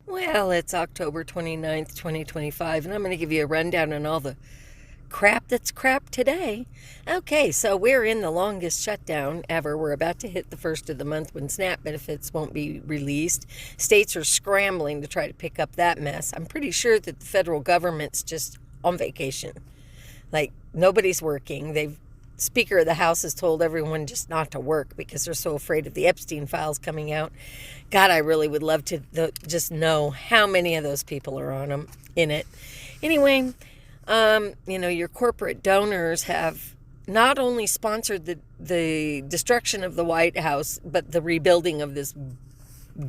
Well, it's October 29th, 2025, and I'm going to give you a rundown on all the crap that's crap today. Okay, so we're in the longest shutdown ever. We're about to hit the first of the month when SNAP benefits won't be released. States are scrambling to try to pick up that mess. I'm pretty sure that the federal government's just on vacation. Like, nobody's working. Speaker of the House has told everyone just not to work because they're so afraid of the Epstein files coming out. God, I really would love to just know how many of those people are on them in it. Anyway, your corporate donors have not only sponsored the destruction of the White House, but the rebuilding of this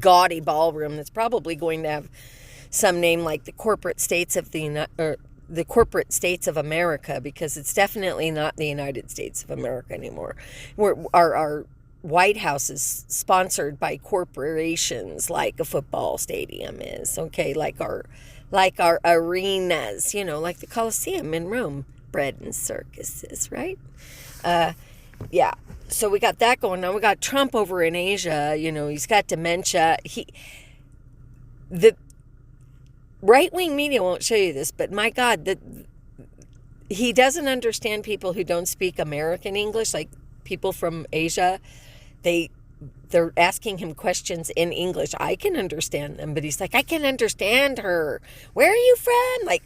gaudy ballroom that's probably going to have some name like the corporate states of the corporate states of America, because it's definitely not the United States of America anymore. Our White House is sponsored by corporations like a football stadium is, okay, like our arenas, like the Colosseum in Rome, bread and circuses, right? Yeah. So we got that going on. We got Trump over in Asia. He's got dementia. The right-wing media won't show you this, but my God, he doesn't understand people who don't speak American English, like people from Asia. They're asking him questions in English. I can understand them, but he's like, I can understand her. Where are you from? Like,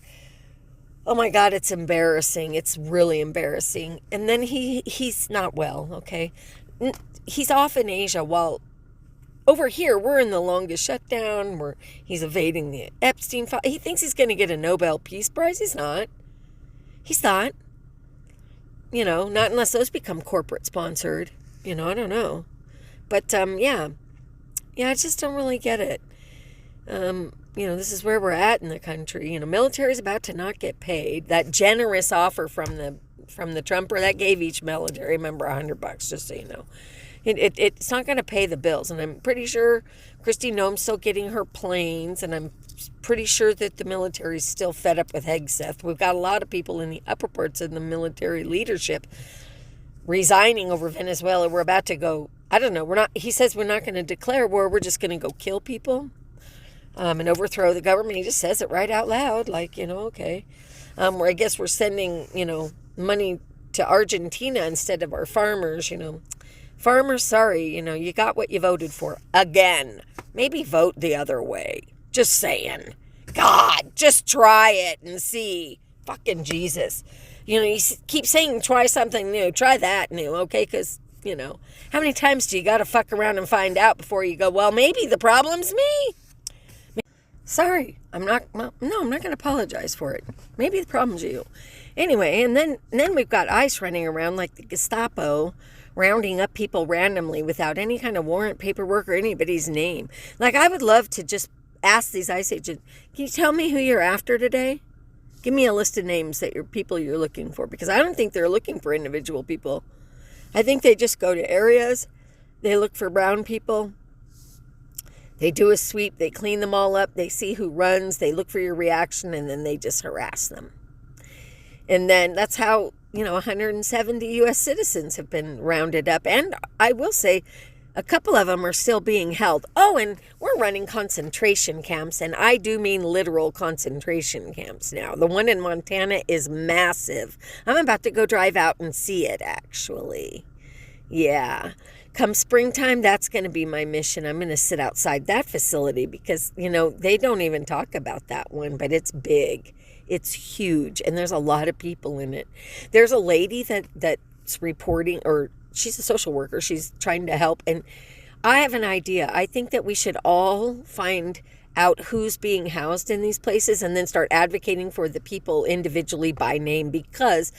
oh my God, it's embarrassing. It's really embarrassing. And then he's not well, okay? He's off in Asia while over here, we're in the longest shutdown. He's evading the Epstein file. He thinks he's going to get a Nobel Peace Prize. He's not. He's not. Not unless those become corporate sponsored. I don't know. But, yeah, I just don't really get it. This is where we're at in the country. Military's about to not get paid. That generous offer from the Trumper, that gave each military member $100, just so you know. It's not going to pay the bills. And I'm pretty sure Kristi Noem's still getting her planes. And I'm pretty sure that the military is still fed up with Hegseth. We've got a lot of people in the upper parts of the military leadership resigning over Venezuela. We're about to go, I don't know. He says we're not going to declare war. We're just going to go kill people and overthrow the government. He just says it right out loud. Like, okay. I guess we're sending, money to Argentina instead of our farmers, Farmers, sorry, you got what you voted for. Again. Maybe vote the other way. Just saying. God, just try it and see. Fucking Jesus. You keep saying try something new. Try that new, okay? Because, how many times do you got to fuck around and find out before you go, well, maybe the problem's me? Sorry, I'm not going to apologize for it. Maybe the problem's you. Anyway, and then we've got ICE running around like the Gestapo, rounding up people randomly without any kind of warrant paperwork or anybody's name. Like, I would love to just ask these ICE agents, can you tell me who you're after today? Give me a list of names that people you're looking for, because I don't think they're looking for individual people. I think they just go to areas, they look for brown people, they do a sweep, they clean them all up, they see who runs, they look for your reaction, and then they just harass them. And then that's how 170 U.S. citizens have been rounded up. And I will say a couple of them are still being held. Oh, and we're running concentration camps. And I do mean literal concentration camps now. The one in Montana is massive. I'm about to go drive out and see it, actually. Yeah. Come springtime, that's going to be my mission. I'm going to sit outside that facility because, they don't even talk about that one, but it's big. It's huge, and there's a lot of people in it. There's a lady that's reporting, or she's a social worker. She's trying to help, and I have an idea. I think that we should all find out who's being housed in these places and then start advocating for the people individually by name, because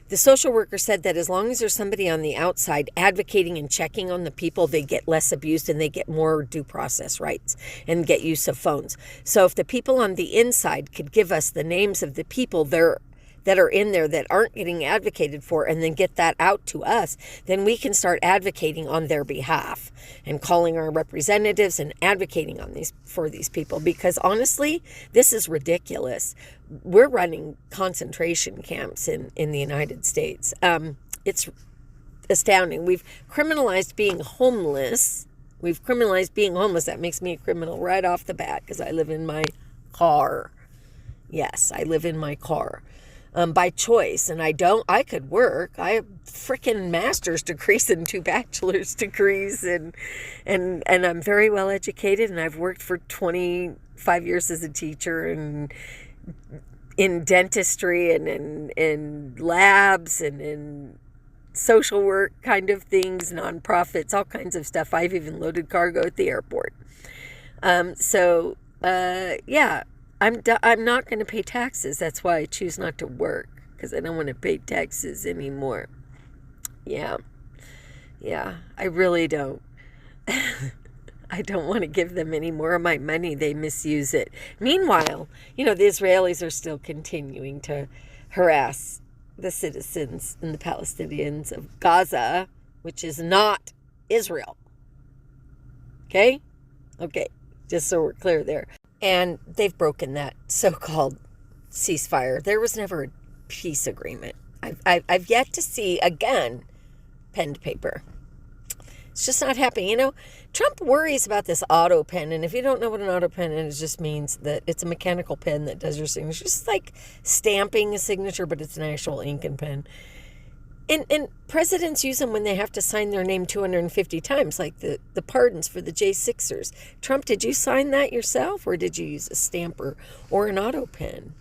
the social worker said that as long as there's somebody on the outside advocating and checking on the people, they get less abused and they get more due process rights and get use of phones. So if the people on the inside could give us the names of the people that are in there that aren't getting advocated for, and then get that out to us, then we can start advocating on their behalf and calling our representatives and advocating for these people. Because honestly, this is ridiculous. We're running concentration camps in the United States. It's astounding. We've criminalized being homeless, We've criminalized being homeless. That makes me a criminal right off the bat because I live in my car. Yes, I live in my car by choice. And I could work. I have freaking master's degrees and 2 bachelor's degrees. And I'm very well educated. And I've worked for 25 years as a teacher and in dentistry and in labs and in social work kind of things, nonprofits, all kinds of stuff. I've even loaded cargo at the airport. Yeah, I'm not going to pay taxes. That's why I choose not to work, because I don't want to pay taxes anymore. Yeah, I really don't. I don't want to give them any more of my money. They misuse it. Meanwhile, the Israelis are still continuing to harass the citizens and the Palestinians of Gaza, which is not Israel. Okay, just so we're clear there. And they've broken that so-called ceasefire. There was never a peace agreement. I've yet to see, again, pen to paper. It's just not happening. Trump worries about this auto pen. And if you don't know what an auto pen is, it just means that it's a mechanical pen that does your signature. It's just like stamping a signature, but it's an actual ink and pen. And presidents use them when they have to sign their name 250 times, like the pardons for the J6ers. Trump, did you sign that yourself, or did you use a stamper or an auto pen?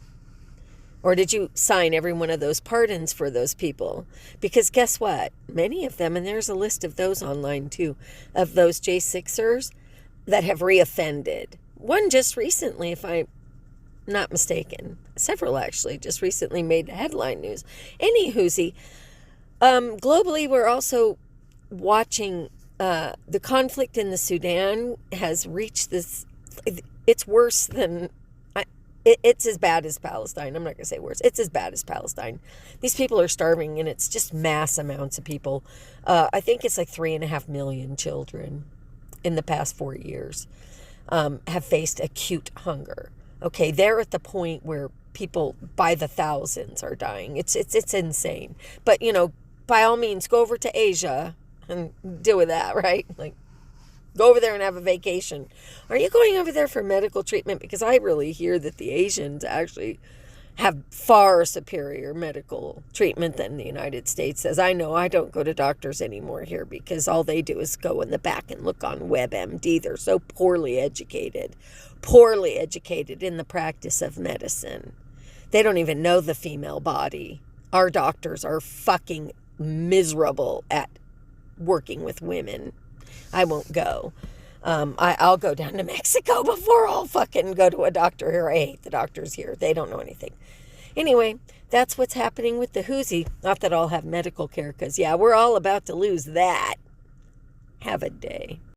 Or did you sign every one of those pardons for those people? Because guess what? Many of them, and there's a list of those online too, of those J6ers that have reoffended. One just recently, if I'm not mistaken, several actually just recently made headline news. Anywhoosie, globally, we're also watching the conflict in the Sudan has reached this. It's worse than. It's as bad as Palestine. I'm not going to say worse. It's as bad as Palestine. These people are starving, and it's just mass amounts of people. I think it's like 3.5 million children in the past 4 years have faced acute hunger. Okay, they're at the point where people by the thousands are dying. It's insane. But, by all means, go over to Asia and deal with that, right? Like, go over there and have a vacation. Are you going over there for medical treatment? Because I really hear that the Asians actually have far superior medical treatment than the United States. As I know, I don't go to doctors anymore here because all they do is go in the back and look on WebMD. They're so poorly educated in the practice of medicine. They don't even know the female body. Our doctors are fucking miserable at working with women. I won't go. I'll go down to Mexico before I'll fucking go to a doctor here. I hate the doctors here. They don't know anything. Anyway, that's what's happening with the Houthi. Not that I'll have medical care, because, we're all about to lose that. Have a day.